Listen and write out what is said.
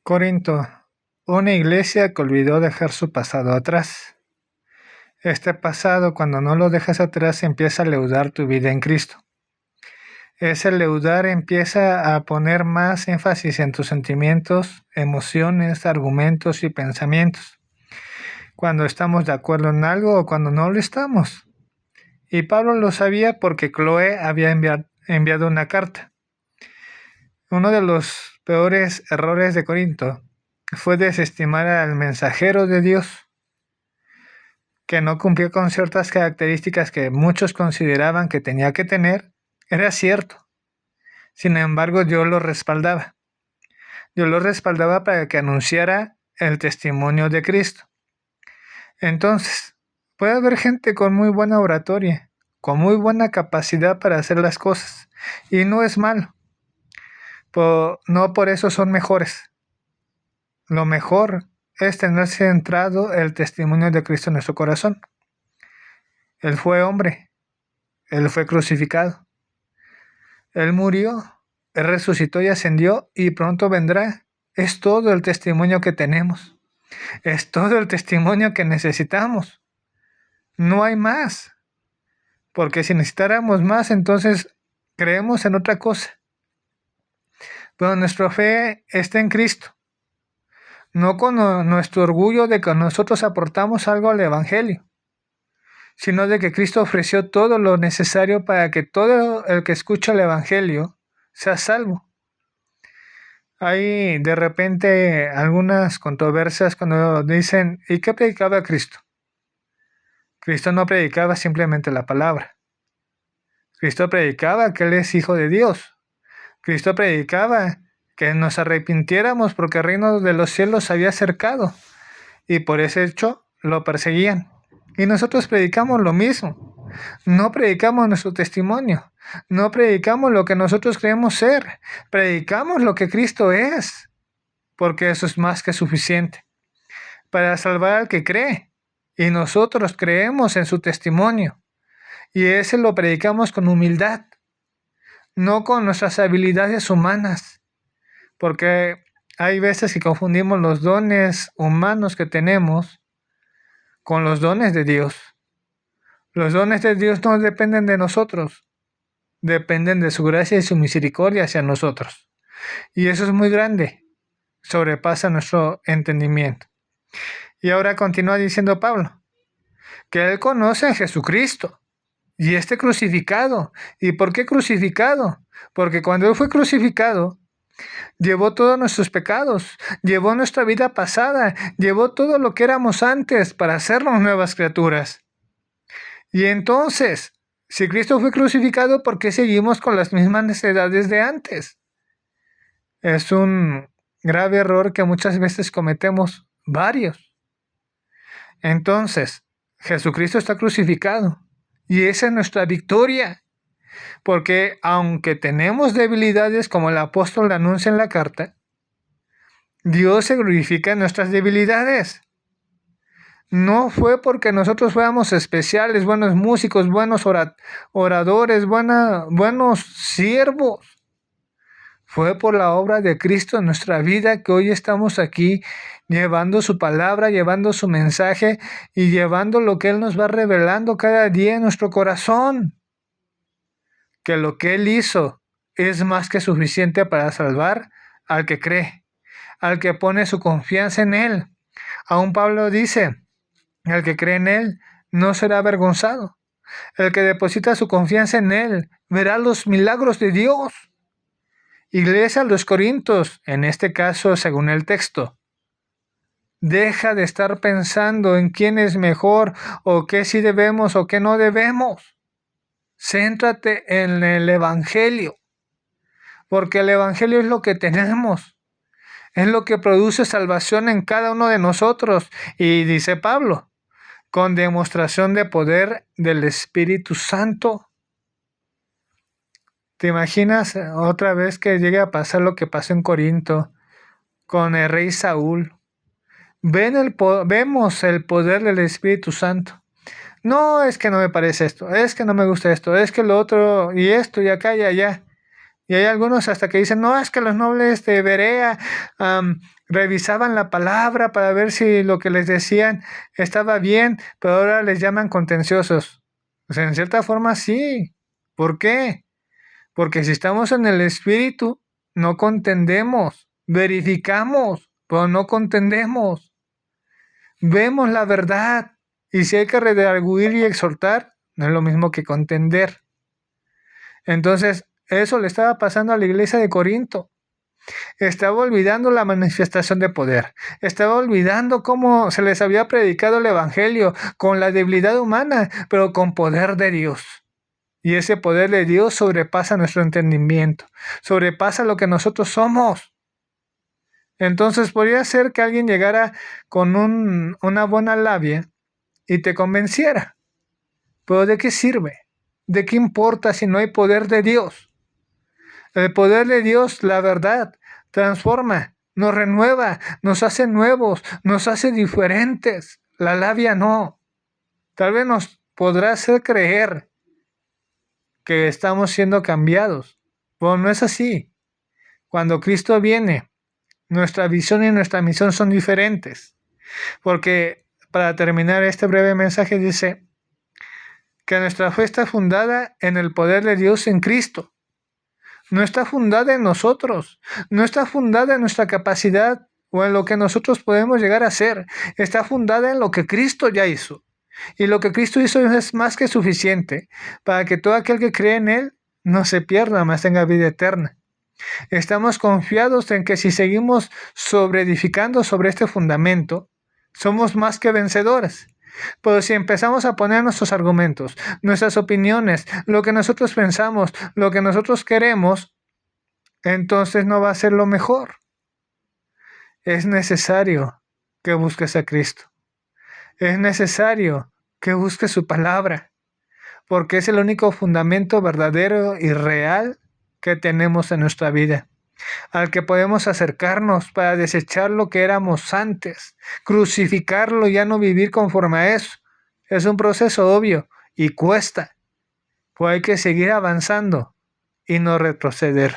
Corinto, una iglesia que olvidó dejar su pasado atrás. Este pasado, cuando no lo dejas atrás, empieza a leudar tu vida en Cristo. Ese leudar empieza a poner más énfasis en tus sentimientos, emociones, argumentos y pensamientos. Cuando estamos de acuerdo en algo o cuando no lo estamos. Y Pablo lo sabía porque Chloe había enviado una carta. Uno de los peores errores de Corinto fue desestimar al mensajero de Dios, que no cumplió con ciertas características que muchos consideraban que tenía que tener. Era cierto. Sin embargo, Dios lo respaldaba. Dios lo respaldaba para que anunciara el testimonio de Cristo. Entonces, puede haber gente con muy buena oratoria, con muy buena capacidad para hacer las cosas, y no es malo. No por eso son mejores. Lo mejor es tener centrado el testimonio de Cristo en nuestro corazón. Él fue hombre, Él fue crucificado, Él murió, Él resucitó y ascendió y pronto vendrá. Es todo el testimonio que tenemos, es todo el testimonio que necesitamos. No hay más, porque si necesitáramos más, entonces creemos en otra cosa. Pero nuestra fe está en Cristo, no con nuestro orgullo de que nosotros aportamos algo al Evangelio, sino de que Cristo ofreció todo lo necesario para que todo el que escucha el Evangelio sea salvo. Hay de repente algunas controversias cuando dicen, ¿y qué predicaba Cristo? Cristo no predicaba simplemente la palabra. Cristo predicaba que Él es Hijo de Dios. Cristo predicaba que nos arrepintiéramos porque el reino de los cielos se había acercado y por ese hecho lo perseguían. Y nosotros predicamos lo mismo. No predicamos nuestro testimonio. No predicamos lo que nosotros creemos ser. Predicamos lo que Cristo es. Porque eso es más que suficiente para salvar al que cree. Y nosotros creemos en su testimonio. Y ese lo predicamos con humildad. No con nuestras habilidades humanas. Porque hay veces que confundimos los dones humanos que tenemos con los dones de Dios. Los dones de Dios no dependen de nosotros, dependen de su gracia y su misericordia hacia nosotros. Y eso es muy grande, sobrepasa nuestro entendimiento. Y ahora continúa diciendo Pablo, que él conoce a Jesucristo y este crucificado. ¿Y por qué crucificado? Porque cuando él fue crucificado, llevó todos nuestros pecados, llevó nuestra vida pasada, llevó todo lo que éramos antes para hacernos nuevas criaturas. Y entonces, si Cristo fue crucificado, ¿por qué seguimos con las mismas necesidades de antes? Es un grave error que muchas veces cometemos varios. Entonces, Jesucristo está crucificado y esa es nuestra victoria. Porque aunque tenemos debilidades como el apóstol anuncia en la carta, Dios se glorifica en nuestras debilidades. No fue porque nosotros fuéramos especiales, buenos músicos, buenos oradores, buenos siervos. Fue por la obra de Cristo en nuestra vida que hoy estamos aquí llevando su palabra, llevando su mensaje y llevando lo que Él nos va revelando cada día en nuestro corazón. Que lo que Él hizo es más que suficiente para salvar al que cree, al que pone su confianza en Él. Aún Pablo dice, el que cree en Él no será avergonzado. El que deposita su confianza en Él verá los milagros de Dios. Iglesia de los Corintios, en este caso según el texto, deja de estar pensando en quién es mejor o qué sí debemos o qué no debemos. Céntrate en el Evangelio, porque el Evangelio es lo que tenemos. Es lo que produce salvación en cada uno de nosotros. Y dice Pablo, con demostración de poder del Espíritu Santo. ¿Te imaginas otra vez que llegue a pasar lo que pasó en Corinto con el rey Saúl? Vemos el poder del Espíritu Santo. No, es que no me parece esto, es que no me gusta esto, es que lo otro, y esto, y acá, y allá. Y hay algunos hasta que dicen, no, es que los nobles de Berea revisaban la palabra para ver si lo que les decían estaba bien, pero ahora les llaman contenciosos. O sea, en cierta forma sí. ¿Por qué? Porque si estamos en el Espíritu, no contendemos, verificamos, pero no contendemos. Vemos la verdad. Y si hay que redarguir y exhortar, no es lo mismo que contender. Entonces, eso le estaba pasando a la iglesia de Corinto. Estaba olvidando la manifestación de poder. Estaba olvidando cómo se les había predicado el Evangelio con la debilidad humana, pero con poder de Dios. Y ese poder de Dios sobrepasa nuestro entendimiento, sobrepasa lo que nosotros somos. Entonces podría ser que alguien llegara con una buena labia y te convenciera. Pero ¿de qué sirve? ¿De qué importa si no hay poder de Dios? El poder de Dios, la verdad, transforma, nos renueva, nos hace nuevos, nos hace diferentes. La labia no. Tal vez nos podrá hacer creer que estamos siendo cambiados, pero no es así. Cuando Cristo viene, nuestra visión y nuestra misión son diferentes. Porque para terminar este breve mensaje dice que nuestra fe está fundada en el poder de Dios en Cristo. No está fundada en nosotros, no está fundada en nuestra capacidad o en lo que nosotros podemos llegar a hacer. Está fundada en lo que Cristo ya hizo. Y lo que Cristo hizo es más que suficiente para que todo aquel que cree en Él no se pierda, mas tenga vida eterna. Estamos confiados en que si seguimos edificando sobre este fundamento, somos más que vencedores. Pero si empezamos a poner nuestros argumentos, nuestras opiniones, lo que nosotros pensamos, lo que nosotros queremos, entonces no va a ser lo mejor. Es necesario que busques a Cristo. Es necesario que busques su palabra, porque es el único fundamento verdadero y real que tenemos en nuestra vida, al que podemos acercarnos para desechar lo que éramos antes, crucificarlo y ya no vivir conforme a eso. Es un proceso obvio y cuesta, pues hay que seguir avanzando y no retroceder.